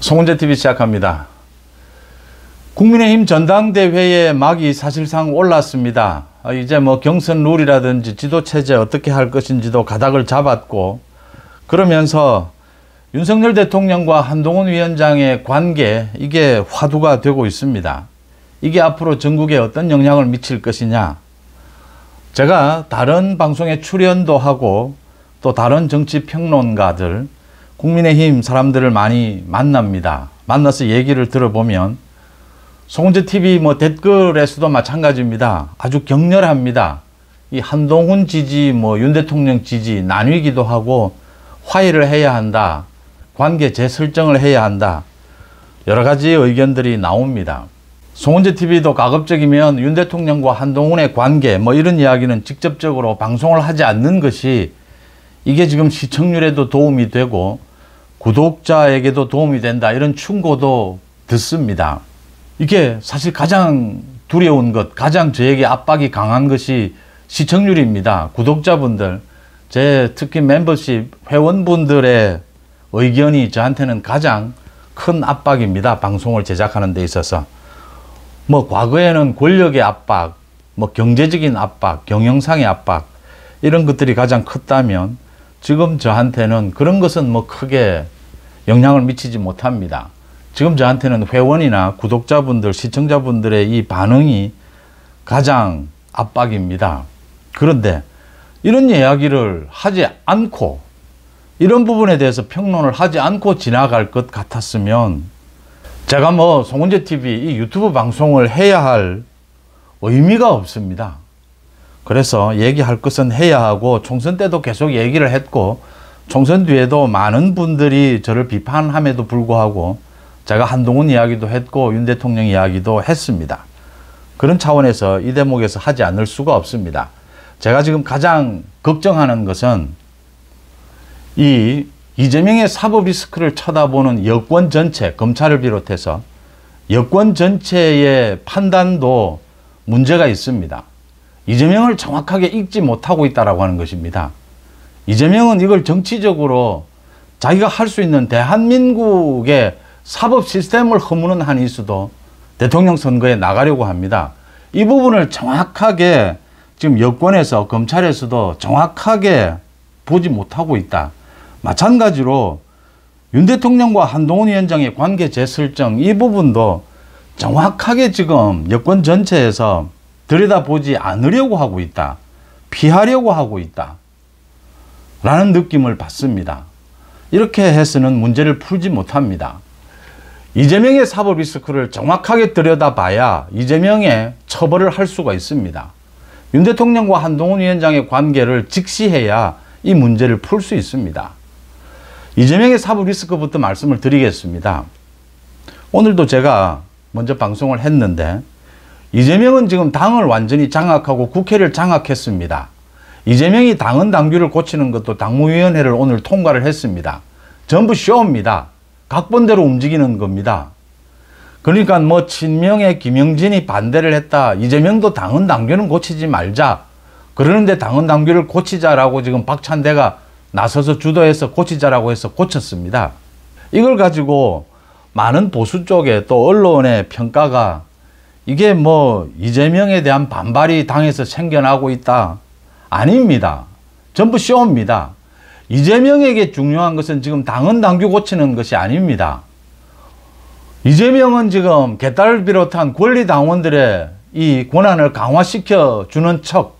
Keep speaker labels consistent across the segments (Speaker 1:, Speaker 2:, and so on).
Speaker 1: 송은재TV 시작합니다. 국민의힘 전당대회에 막이 사실상 올랐습니다. 이제 경선 룰이라든지 지도체제 어떻게 할 것인지도 가닥을 잡았고, 그러면서 윤석열 대통령과 한동훈 위원장의 관계, 이게 화두가 되고 있습니다. 이게 앞으로 전국에 어떤 영향을 미칠 것이냐. 제가 다른 방송에 출연도 하고 또 다른 정치 평론가들, 국민의힘 사람들을 많이 만납니다. 만나서 얘기를 들어보면 송은재TV 댓글에서도 마찬가지입니다. 아주 격렬합니다. 이 한동훈 지지, 윤 대통령 지지 나뉘기도 하고 화해를 해야 한다. 관계 재설정을 해야 한다. 여러 가지 의견들이 나옵니다. 송은재TV도 가급적이면 윤 대통령과 한동훈의 관계 이런 이야기는 직접적으로 방송을 하지 않는 것이 이게 지금 시청률에도 도움이 되고 구독자에게도 도움이 된다, 이런 충고도 듣습니다. 이게 사실 가장 두려운 것, 가장 저에게 압박이 강한 것이 시청률입니다. 구독자분들, 제 특히 멤버십 회원분들의 의견이 저한테는 가장 큰 압박입니다. 방송을 제작하는 데 있어서. 과거에는 권력의 압박, 경제적인 압박, 경영상의 압박, 이런 것들이 가장 컸다면 지금 저한테는 그런 것은 크게 영향을 미치지 못합니다. 지금 저한테는 회원이나 구독자분들, 시청자분들의 이 반응이 가장 압박입니다. 그런데 이런 이야기를 하지 않고, 이런 부분에 대해서 평론을 하지 않고 지나갈 것 같았으면 제가 송은재TV 이 유튜브 방송을 해야 할 의미가 없습니다. 그래서 얘기할 것은 해야 하고, 총선 때도 계속 얘기를 했고, 총선 뒤에도 많은 분들이 저를 비판함에도 불구하고 제가 한동훈 이야기도 했고 윤 대통령 이야기도 했습니다. 그런 차원에서 이 대목에서 하지 않을 수가 없습니다. 제가 지금 가장 걱정하는 것은 이 이재명의 사법 리스크를 쳐다보는 여권 전체, 검찰을 비롯해서 여권 전체의 판단도 문제가 있습니다. 이재명을 정확하게 읽지 못하고 있다고 하는 것입니다. 이재명은 이걸 정치적으로 자기가 할 수 있는 대한민국의 사법 시스템을 허무는 한이 있어도 대통령 선거에 나가려고 합니다. 이 부분을 정확하게 지금 여권에서, 검찰에서도 정확하게 보지 못하고 있다. 마찬가지로 윤 대통령과 한동훈 위원장의 관계 재설정, 이 부분도 정확하게 지금 여권 전체에서 들여다보지 않으려고 하고 있다. 피하려고 하고 있다. 라는 느낌을 받습니다. 이렇게 해서는 문제를 풀지 못합니다. 이재명의 사법 리스크를 정확하게 들여다봐야 이재명의 처벌을 할 수가 있습니다. 윤 대통령과 한동훈 위원장의 관계를 직시해야 이 문제를 풀 수 있습니다. 이재명의 사법 리스크부터 말씀을 드리겠습니다. 오늘도 제가 먼저 방송을 했는데, 이재명은 지금 당을 완전히 장악하고 국회를 장악했습니다. 이재명이 당헌 당규를 고치는 것도 당무위원회를 오늘 통과를 했습니다. 전부 쇼입니다. 각본대로 움직이는 겁니다. 그러니까 친명의 김영진이 반대를 했다. 이재명도 당헌 당규는 고치지 말자. 그러는데 당헌 당규를 고치자라고 지금 박찬대가 나서서 주도해서 고치자라고 해서 고쳤습니다. 이걸 가지고 많은 보수 쪽에 또 언론의 평가가 이게 이재명에 대한 반발이 당에서 생겨나고 있다. 아닙니다. 전부 쇼입니다. 이재명에게 중요한 것은 지금 당헌 당규 고치는 것이 아닙니다. 이재명은 지금 개딸을 비롯한 권리 당원들의 이 권한을 강화시켜 주는 척,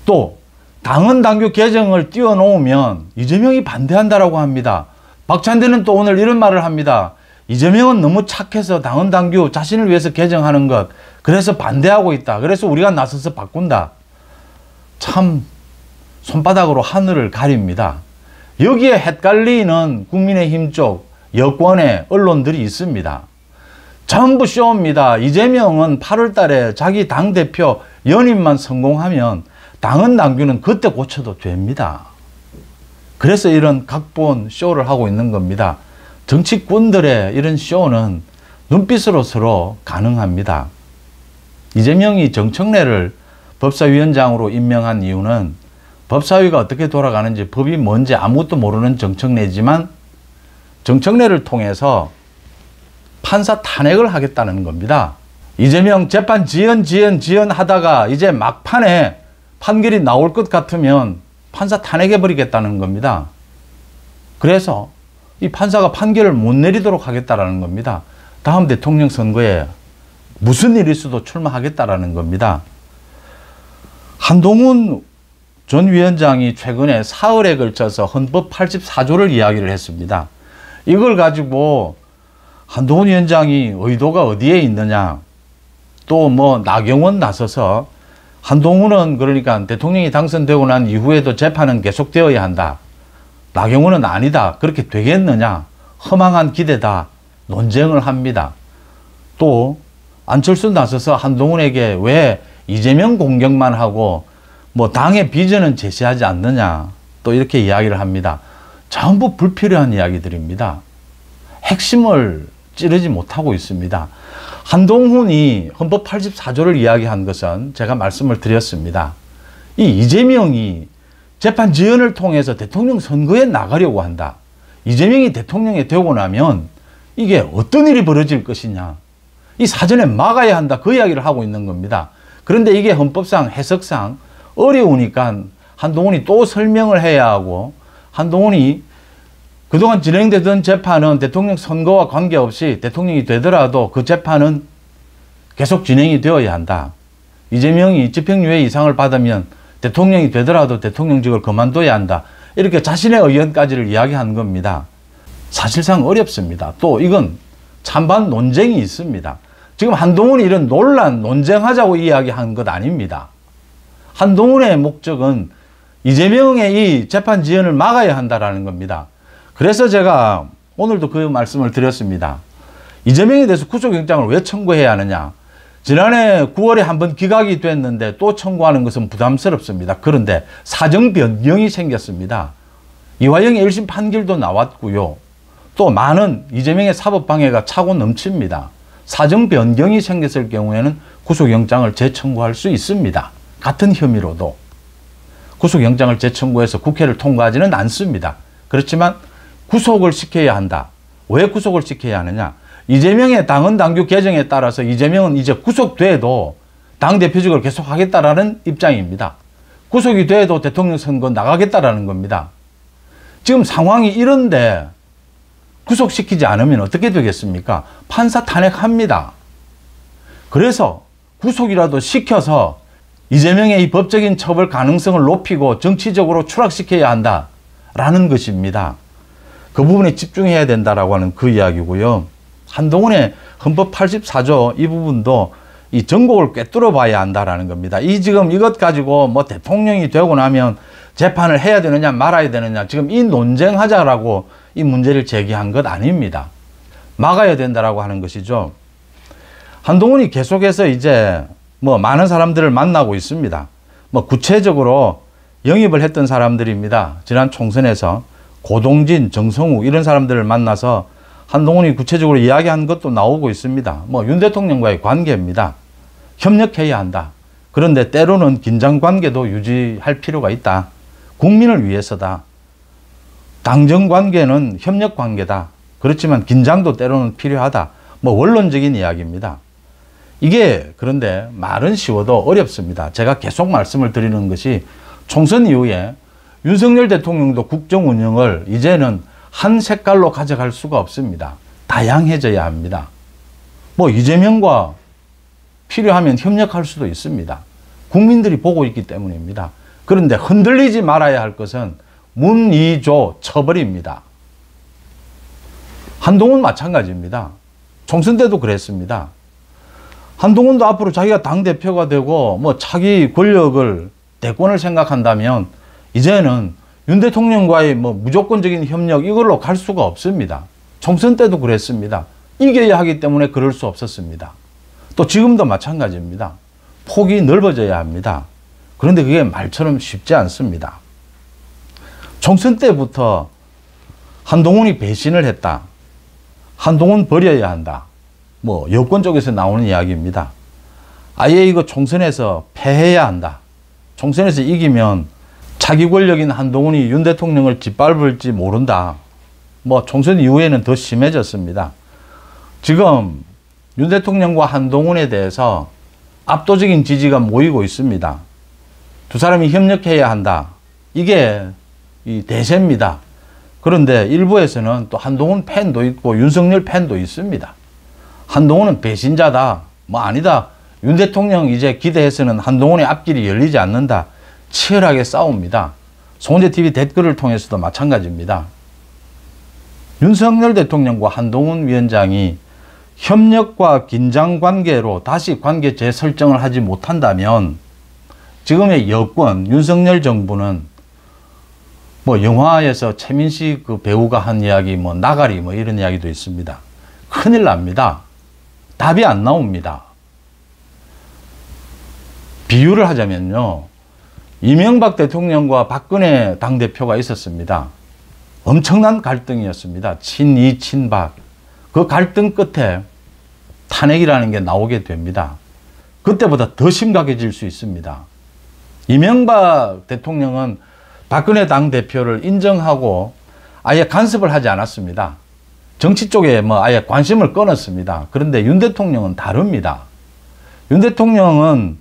Speaker 1: 또 당헌 당규 개정을 띄워놓으면 이재명이 반대한다라고 합니다. 박찬대는 또 오늘 이런 말을 합니다. 이재명은 너무 착해서 당헌 당규 자신을 위해서 개정하는 것, 그래서 반대하고 있다. 그래서 우리가 나서서 바꾼다. 참 손바닥으로 하늘을 가립니다. 여기에 헷갈리는 국민의힘 쪽 여권의 언론들이 있습니다. 전부 쇼입니다. 이재명은 8월 달에 자기 당대표 연임만 성공하면 당헌 당규는 그때 고쳐도 됩니다. 그래서 이런 각본 쇼를 하고 있는 겁니다. 정치꾼들의 이런 쇼는 눈빛으로 서로 가능합니다. 이재명이 정청래를 법사위원장으로 임명한 이유는, 법사위가 어떻게 돌아가는지, 법이 뭔지 아무것도 모르는 정청래지만 정청래를 통해서 판사 탄핵을 하겠다는 겁니다. 이재명 재판 지연 하다가 이제 막판에 판결이 나올 것 같으면 판사 탄핵해 버리겠다는 겁니다. 그래서 이 판사가 판결을 못 내리도록 하겠다는 겁니다. 다음 대통령 선거에 무슨 일이 있어도 출마하겠다는 겁니다. 한동훈 전 위원장이 최근에 사흘에 걸쳐서 헌법 84조를 이야기를 했습니다. 이걸 가지고 한동훈 위원장이 의도가 어디에 있느냐, 또 뭐 나경원 나서서 한동훈은 그러니까 대통령이 당선되고 난 이후에도 재판은 계속되어야 한다, 나경원은 아니다, 그렇게 되겠느냐, 허망한 기대다, 논쟁을 합니다. 또 안철수 나서서 한동훈에게 왜 이재명 공격만 하고 뭐 당의 비전은 제시하지 않느냐, 또 이렇게 이야기를 합니다. 전부 불필요한 이야기들입니다. 핵심을 찌르지 못하고 있습니다. 한동훈이 헌법 84조를 이야기한 것은 제가 말씀을 드렸습니다. 이 이재명이 재판 지연을 통해서 대통령 선거에 나가려고 한다, 이재명이 대통령이 되고 나면 이게 어떤 일이 벌어질 것이냐, 이 사전에 막아야 한다, 그 이야기를 하고 있는 겁니다. 그런데 이게 헌법상 해석상 어려우니까 한동훈이 또 설명을 해야 하고, 한동훈이 그동안 진행되던 재판은 대통령 선거와 관계없이 대통령이 되더라도 그 재판은 계속 진행이 되어야 한다, 이재명이 집행유예 이상을 받으면 대통령이 되더라도 대통령직을 그만둬야 한다, 이렇게 자신의 의견까지를 이야기한 겁니다. 사실상 어렵습니다. 또 이건 찬반 논쟁이 있습니다. 지금 한동훈이 이런 논쟁하자고 이야기한 것 아닙니다. 한동훈의 목적은 이재명의 이 재판 지연을 막아야 한다라는 겁니다. 그래서 제가 오늘도 그 말씀을 드렸습니다. 이재명에 대해서 구속영장을 왜 청구해야 하느냐. 지난해 9월에 한번 기각이 됐는데 또 청구하는 것은 부담스럽습니다. 그런데 사정 변경이 생겼습니다. 이화영의 1심 판결도 나왔고요. 또 많은 이재명의 사법방해가 차고 넘칩니다. 사정 변경이 생겼을 경우에는 구속영장을 재청구할 수 있습니다. 같은 혐의로도 구속영장을 재청구해서 국회를 통과하지는 않습니다. 그렇지만 구속을 시켜야 한다. 왜 구속을 시켜야 하느냐. 이재명의 당헌 당규 개정에 따라서 이재명은 이제 구속돼도 당대표직을 계속하겠다라는 입장입니다. 구속이 돼도 대통령 선거 나가겠다라는 겁니다. 지금 상황이 이런데 구속시키지 않으면 어떻게 되겠습니까? 판사 탄핵합니다. 그래서 구속이라도 시켜서 이재명의 이 법적인 처벌 가능성을 높이고 정치적으로 추락시켜야 한다라는 것입니다. 그 부분에 집중해야 된다라고 하는 그 이야기고요. 한동훈의 헌법 84조 이 부분도 이 전곡을 꿰뚫어 봐야 한다라는 겁니다. 지금 이것 가지고 뭐 대통령이 되고 나면 재판을 해야 되느냐 말아야 되느냐, 지금 이 논쟁하자라고 이 문제를 제기한 것 아닙니다. 막아야 된다라고 하는 것이죠. 한동훈이 계속해서 이제 뭐 많은 사람들을 만나고 있습니다. 뭐 구체적으로 영입을 했던 사람들입니다. 지난 총선에서 고동진, 정성욱 이런 사람들을 만나서 한동훈이 구체적으로 이야기한 것도 나오고 있습니다. 뭐 윤 대통령과의 관계입니다. 협력해야 한다. 그런데 때로는 긴장관계도 유지할 필요가 있다. 국민을 위해서다. 당정관계는 협력관계다. 그렇지만 긴장도 때로는 필요하다. 뭐 원론적인 이야기입니다. 이게 그런데 말은 쉬워도 어렵습니다. 제가 계속 말씀을 드리는 것이 총선 이후에 윤석열 대통령도 국정 운영을 이제는 한 색깔로 가져갈 수가 없습니다. 다양해져야 합니다. 뭐 이재명과 필요하면 협력할 수도 있습니다. 국민들이 보고 있기 때문입니다. 그런데 흔들리지 말아야 할 것은 문이조 처벌입니다. 한동훈 마찬가지입니다. 총선 때도 그랬습니다. 한동훈도 앞으로 자기가 당대표가 되고 뭐 차기 권력을 대권을 생각한다면 이제는 윤 대통령과의 뭐 무조건적인 협력 이걸로 갈 수가 없습니다. 총선 때도 그랬습니다. 이겨야 하기 때문에 그럴 수 없었습니다. 또 지금도 마찬가지입니다. 폭이 넓어져야 합니다. 그런데 그게 말처럼 쉽지 않습니다. 총선 때부터 한동훈이 배신을 했다. 한동훈 버려야 한다. 뭐 여권 쪽에서 나오는 이야기입니다. 아예 이거 총선에서 패해야 한다. 총선에서 이기면 차기 권력인 한동훈이 윤 대통령을 짓밟을지 모른다. 뭐 총선 이후에는 더 심해졌습니다. 지금 윤 대통령과 한동훈에 대해서 압도적인 지지가 모이고 있습니다. 두 사람이 협력해야 한다. 이게 이 대세입니다. 그런데 일부에서는 또 한동훈 팬도 있고 윤석열 팬도 있습니다. 한동훈은 배신자다. 뭐 아니다. 윤 대통령 이제 기대해서는 한동훈의 앞길이 열리지 않는다. 치열하게 싸웁니다. 송은재TV 댓글을 통해서도 마찬가지입니다. 윤석열 대통령과 한동훈 위원장이 협력과 긴장 관계로 다시 관계 재설정을 하지 못한다면 지금의 여권 윤석열 정부는 뭐 영화에서 최민식 그 배우가 한 이야기 뭐 나가리 뭐 이런 이야기도 있습니다. 큰일 납니다. 답이 안 나옵니다. 비유를 하자면요. 이명박 대통령과 박근혜 당대표가 있었습니다. 엄청난 갈등이었습니다. 친이, 친박. 그 갈등 끝에 탄핵이라는 게 나오게 됩니다. 그때보다 더 심각해질 수 있습니다. 이명박 대통령은 박근혜 당대표를 인정하고 아예 간섭을 하지 않았습니다. 정치 쪽에 뭐 아예 관심을 끊었습니다. 그런데 윤 대통령은 다릅니다. 윤 대통령은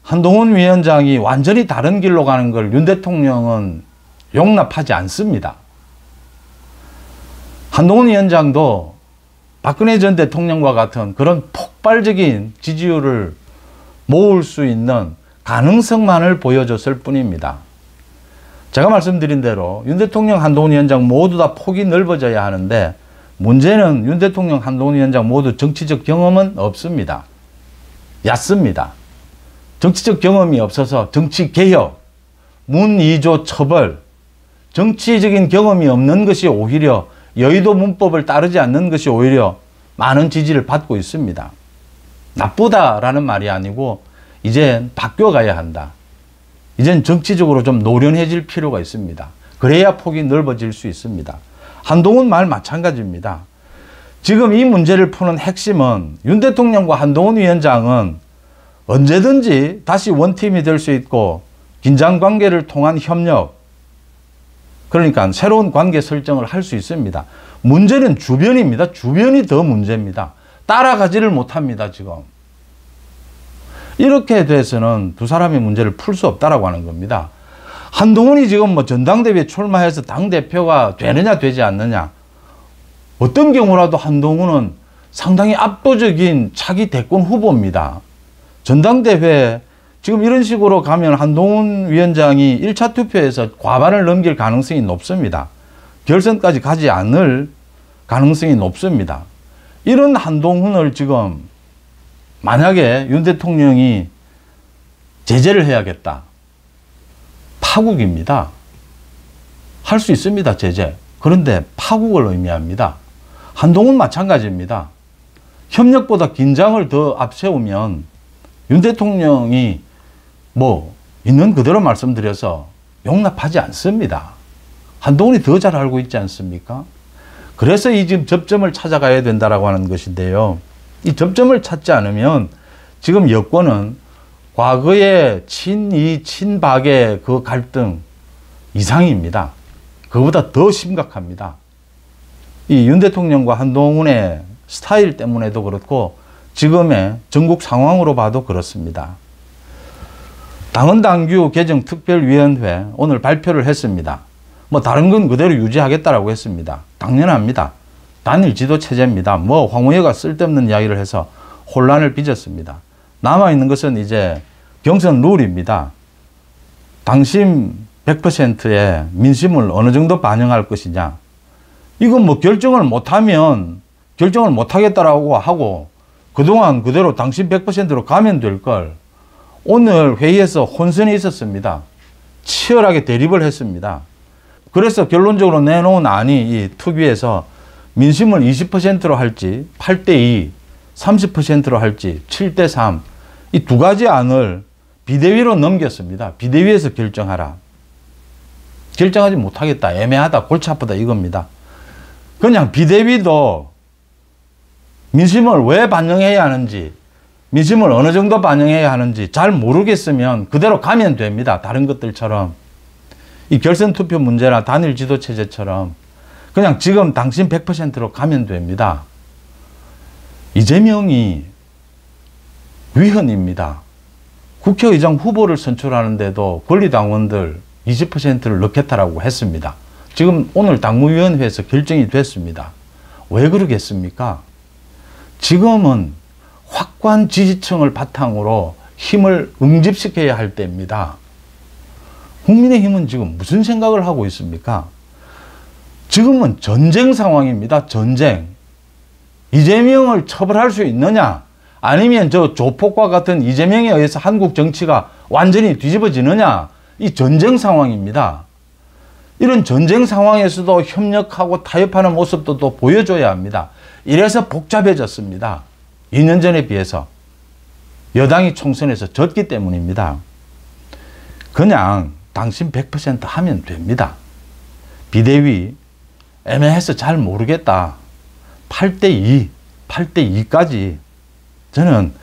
Speaker 1: 한동훈 위원장이 완전히 다른 길로 가는 걸 윤 대통령은 용납하지 않습니다. 한동훈 위원장도 박근혜 전 대통령과 같은 그런 폭발적인 지지율을 모을 수 있는 가능성만을 보여줬을 뿐입니다. 제가 말씀드린 대로 윤 대통령, 한동훈 위원장 모두 다 폭이 넓어져야 하는데 문제는 윤 대통령, 한동훈 위원장 모두 정치적 경험은 없습니다. 얕습니다. 정치적 경험이 없어서 정치 개혁, 문이조 처벌, 정치적인 경험이 없는 것이 오히려 여의도 문법을 따르지 않는 것이 오히려 많은 지지를 받고 있습니다. 나쁘다라는 말이 아니고 이젠 바뀌어가야 한다. 이젠 정치적으로 좀 노련해질 필요가 있습니다. 그래야 폭이 넓어질 수 있습니다. 한동훈 말 마찬가지입니다. 지금 이 문제를 푸는 핵심은 윤 대통령과 한동훈 위원장은 언제든지 다시 원팀이 될 수 있고 긴장관계를 통한 협력, 그러니까 새로운 관계 설정을 할 수 있습니다. 문제는 주변입니다. 주변이 더 문제입니다. 따라가지를 못합니다, 지금. 이렇게 돼서는 두 사람의 문제를 풀 수 없다라고 하는 겁니다. 한동훈이 지금 뭐 전당대회에 출마해서 당대표가 되느냐 되지 않느냐. 어떤 경우라도 한동훈은 상당히 압도적인 차기 대권 후보입니다. 전당대회 지금 이런 식으로 가면 한동훈 위원장이 1차 투표에서 과반을 넘길 가능성이 높습니다. 결선까지 가지 않을 가능성이 높습니다. 이런 한동훈을 지금 만약에 윤 대통령이 제재를 해야겠다. 파국입니다. 할 수 있습니다, 제재. 그런데 파국을 의미합니다. 한동훈 마찬가지입니다. 협력보다 긴장을 더 앞세우면 윤 대통령이 뭐 있는 그대로 말씀드려서 용납하지 않습니다. 한동훈이 더 잘 알고 있지 않습니까? 그래서 이 지금 접점을 찾아가야 된다라고 하는 것인데요. 이 접점을 찾지 않으면 지금 여권은 과거의 친이, 친박의 그 갈등 이상입니다. 그보다 더 심각합니다. 이 윤 대통령과 한동훈의 스타일 때문에도 그렇고 지금의 전국 상황으로 봐도 그렇습니다. 당헌당규 개정 특별위원회 오늘 발표를 했습니다. 뭐 다른 건 그대로 유지하겠다라고 했습니다. 당연합니다. 단일 지도 체제입니다. 뭐 황우여가 쓸데없는 이야기를 해서 혼란을 빚었습니다. 남아있는 것은 이제 경선 룰입니다. 당심 100%의 민심을 어느 정도 반영할 것이냐. 이건 뭐 결정을 못하면 결정을 못하겠다라고 하고 그동안 그대로 당심 100%로 가면 될 걸. 오늘 회의에서 혼선이 있었습니다. 치열하게 대립을 했습니다. 그래서 결론적으로 내놓은 안이 이 특위에서 민심을 20%로 할지 8대2, 30%로 할지 7대3 이 두 가지 안을 비대위로 넘겼습니다. 비대위에서 결정하라. 결정하지 못하겠다. 애매하다. 골치 아프다. 이겁니다. 그냥 비대위도 민심을 왜 반영해야 하는지, 민심을 어느 정도 반영해야 하는지 잘 모르겠으면 그대로 가면 됩니다. 다른 것들처럼. 이 결선 투표 문제나 단일 지도 체제처럼. 그냥 지금 당신 100%로 가면 됩니다. 이재명이 위헌입니다. 국회의장 후보를 선출하는데도 권리당원들 20%를 넣겠다라고 했습니다. 지금 오늘 당무위원회에서 결정이 됐습니다. 왜 그러겠습니까? 지금은 확고한 지지층을 바탕으로 힘을 응집시켜야 할 때입니다. 국민의힘은 지금 무슨 생각을 하고 있습니까? 지금은 전쟁 상황입니다. 전쟁. 이재명을 처벌할 수 있느냐? 아니면 저 조폭과 같은 이재명에 의해서 한국 정치가 완전히 뒤집어지느냐? 이 전쟁 상황입니다. 이런 전쟁 상황에서도 협력하고 타협하는 모습도 또 보여줘야 합니다. 이래서 복잡해졌습니다. 2년 전에 비해서. 여당이 총선에서 졌기 때문입니다. 그냥 당신 100% 하면 됩니다. 비대위 애매해서 잘 모르겠다. 8대2, 8대2까지 저는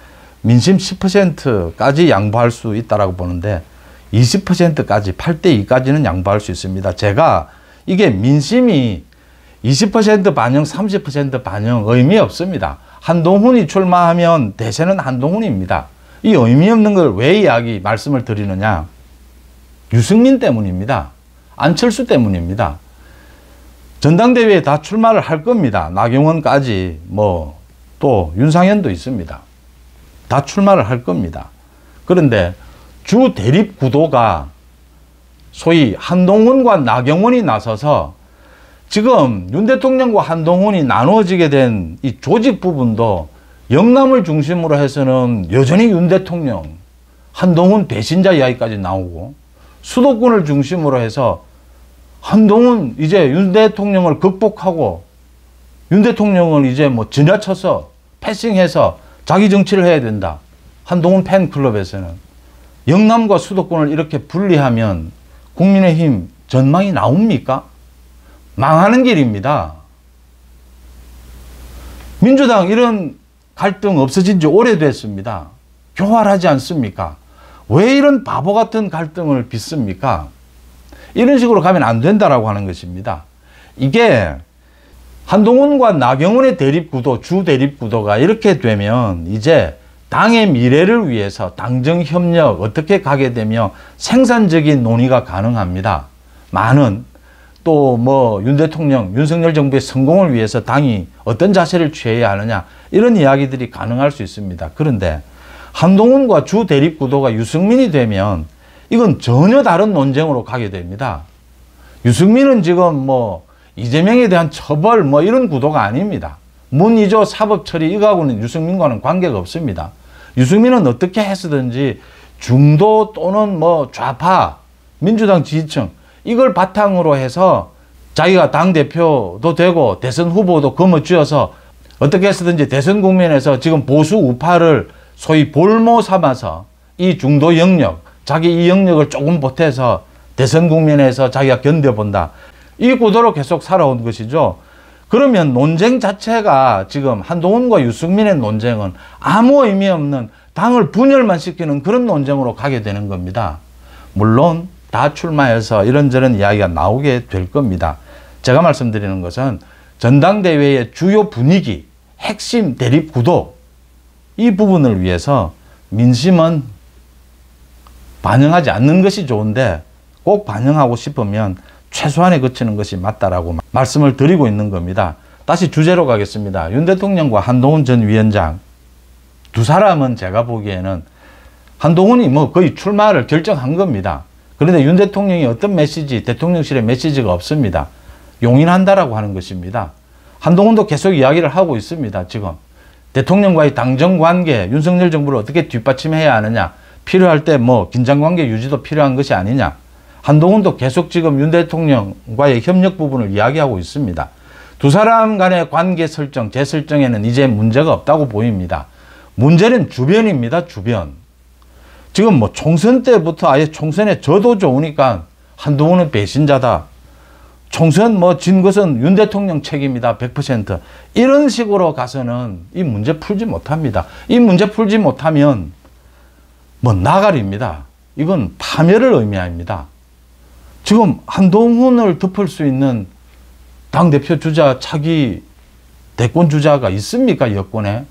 Speaker 1: 민심 10%까지 양보할 수 있다고 보는데 20%까지 8대2까지는 양보할 수 있습니다. 제가 이게 민심이 20% 반영, 30% 반영 의미 없습니다. 한동훈이 출마하면 대세는 한동훈입니다. 이 의미 없는 걸 왜 말씀을 드리느냐. 유승민 때문입니다. 안철수 때문입니다. 전당대회에 다 출마를 할 겁니다. 나경원까지 또 윤상현도 있습니다. 다 출마를 할 겁니다. 그런데 주 대립 구도가 소위 한동훈과 나경원이 나서서 지금 윤 대통령과 한동훈이 나누어지게 된 이 조직 부분도 영남을 중심으로 해서는 여전히 윤 대통령, 한동훈 배신자 이야기까지 나오고 수도권을 중심으로 해서 한동훈 이제 윤 대통령을 극복하고 윤 대통령을 이제 지나쳐서 패싱해서 자기 정치를 해야 된다. 한동훈 팬클럽에서는 영남과 수도권을 이렇게 분리하면 국민의힘 전망이 나옵니까? 망하는 길입니다. 민주당 이런 갈등 없어진 지 오래됐습니다. 교활하지 않습니까? 왜 이런 바보 같은 갈등을 빚습니까? 이런 식으로 가면 안 된다라고 하는 것입니다. 이게 한동훈과 나경원의 대립구도, 주 대립구도가 이렇게 되면 이제 당의 미래를 위해서 당정협력 어떻게 가게 되며 생산적인 논의가 가능합니다. 많은 또 윤 대통령, 윤석열 정부의 성공을 위해서 당이 어떤 자세를 취해야 하느냐 이런 이야기들이 가능할 수 있습니다. 그런데 한동훈과 주 대립구도가 유승민이 되면 이건 전혀 다른 논쟁으로 가게 됩니다. 유승민은 지금 이재명에 대한 처벌 이런 구도가 아닙니다. 문이조 사법처리 이거하고는 유승민과는 관계가 없습니다. 유승민은 어떻게 해서든지 중도 또는 좌파, 민주당 지지층 이걸 바탕으로 해서 자기가 당대표도 되고 대선 후보도 거머쥐어서 어떻게 해서든지 대선 국면에서 지금 보수 우파를 소위 볼모 삼아서 이 중도 영역, 자기 이 영역을 조금 보태서 대선 국면에서 자기가 견뎌본다. 이 구도로 계속 살아온 것이죠. 그러면 논쟁 자체가 지금 한동훈과 유승민의 논쟁은 아무 의미 없는 당을 분열만 시키는 그런 논쟁으로 가게 되는 겁니다. 물론 다 출마해서 이런저런 이야기가 나오게 될 겁니다. 제가 말씀드리는 것은 전당대회의 주요 분위기, 핵심 대립 구도 이 부분을 위해서 민심은 반영하지 않는 것이 좋은데 꼭 반영하고 싶으면 최소한에 그치는 것이 맞다라고 말씀을 드리고 있는 겁니다. 다시 주제로 가겠습니다. 윤 대통령과 한동훈 전 위원장 두 사람은 제가 보기에는 한동훈이 거의 출마를 결정한 겁니다. 그런데 윤 대통령이 어떤 메시지, 대통령실의 메시지가 없습니다. 용인한다라고 하는 것입니다. 한동훈도 계속 이야기를 하고 있습니다. 지금 대통령과의 당정관계, 윤석열 정부를 어떻게 뒷받침해야 하느냐, 필요할 때 긴장관계 유지도 필요한 것이 아니냐. 한동훈도 계속 지금 윤 대통령과의 협력 부분을 이야기하고 있습니다. 두 사람 간의 관계 설정, 재설정에는 이제 문제가 없다고 보입니다. 문제는 주변입니다. 주변. 지금 총선 때부터 아예 총선에 져도 좋으니까 한동훈은 배신자다. 총선 진 것은 윤 대통령 책임이다. 100%. 이런 식으로 가서는 이 문제 풀지 못합니다. 이 문제 풀지 못하면 나가리입니다. 이건 파멸을 의미합니다. 지금 한동훈을 덮을 수 있는 당대표 주자, 차기 대권 주자가 있습니까? 여권에.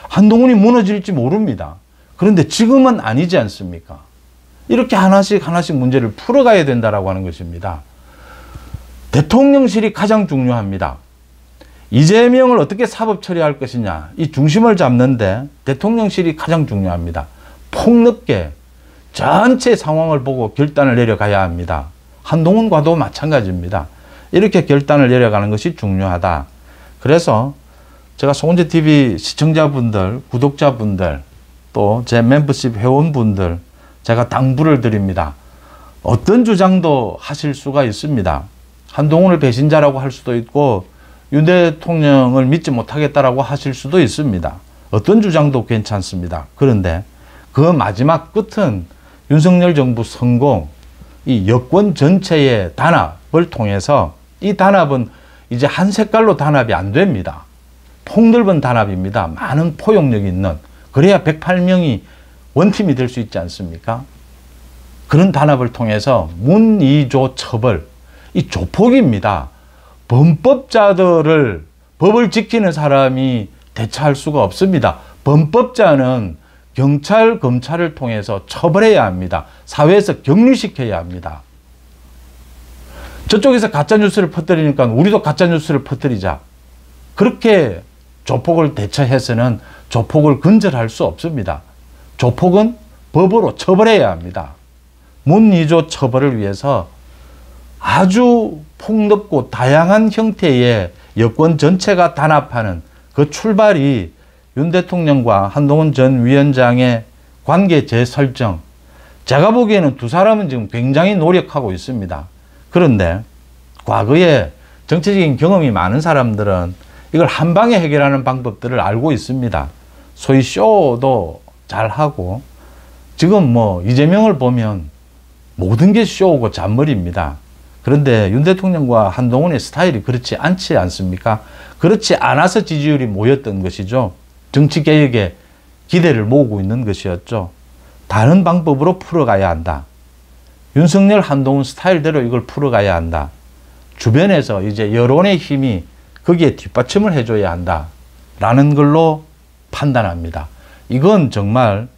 Speaker 1: 한동훈이 무너질지 모릅니다. 그런데 지금은 아니지 않습니까? 이렇게 하나씩 하나씩 문제를 풀어가야 된다라고 하는 것입니다. 대통령실이 가장 중요합니다. 이재명을 어떻게 사법 처리할 것이냐, 이 중심을 잡는데 대통령실이 가장 중요합니다. 폭넓게 전체 상황을 보고 결단을 내려가야 합니다. 한동훈과도 마찬가지입니다. 이렇게 결단을 내려가는 것이 중요하다. 그래서 제가 송은재TV 시청자분들, 구독자분들, 또 제 멤버십 회원분들, 제가 당부를 드립니다. 어떤 주장도 하실 수가 있습니다. 한동훈을 배신자라고 할 수도 있고 윤 대통령을 믿지 못하겠다라고 하실 수도 있습니다. 어떤 주장도 괜찮습니다. 그런데 그 마지막 끝은 윤석열 정부 성공, 이 여권 전체의 단합을 통해서, 이 단합은 이제 한 색깔로 단합이 안 됩니다. 폭넓은 단합입니다. 많은 포용력이 있는, 그래야 108명이 원팀이 될 수 있지 않습니까? 그런 단합을 통해서 문2조 처벌, 이 조폭입니다. 범법자들을, 법을 지키는 사람이 대처할 수가 없습니다. 범법자는 경찰, 검찰을 통해서 처벌해야 합니다. 사회에서 격리시켜야 합니다. 저쪽에서 가짜뉴스를 퍼뜨리니까 우리도 가짜뉴스를 퍼뜨리자. 그렇게 조폭을 대처해서는 조폭을 근절할 수 없습니다. 조폭은 법으로 처벌해야 합니다. 문2조 처벌을 위해서 아주 폭넓고 다양한 형태의 여권 전체가 단합하는 그 출발이 윤 대통령과 한동훈 전 위원장의 관계 재설정, 제가 보기에는 두 사람은 지금 굉장히 노력하고 있습니다. 그런데 과거에 정치적인 경험이 많은 사람들은 이걸 한 방에 해결하는 방법들을 알고 있습니다. 소위 쇼도 잘하고, 지금 뭐 이재명을 보면 모든 게 쇼고 잔머리입니다. 그런데 윤 대통령과 한동훈의 스타일이 그렇지 않지 않습니까? 그렇지 않아서 지지율이 모였던 것이죠. 정치개혁에 기대를 모으고 있는 것이었죠. 다른 방법으로 풀어가야 한다. 윤석열, 한동훈 스타일대로 이걸 풀어가야 한다. 주변에서 이제 여론의 힘이 거기에 뒷받침을 해줘야 한다. 라는 걸로 판단합니다. 이건 정말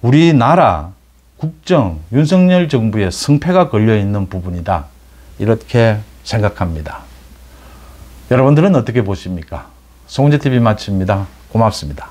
Speaker 1: 우리나라 국정, 윤석열 정부의 승패가 걸려있는 부분이다. 이렇게 생각합니다. 여러분들은 어떻게 보십니까? 송은재TV 마칩니다. 고맙습니다.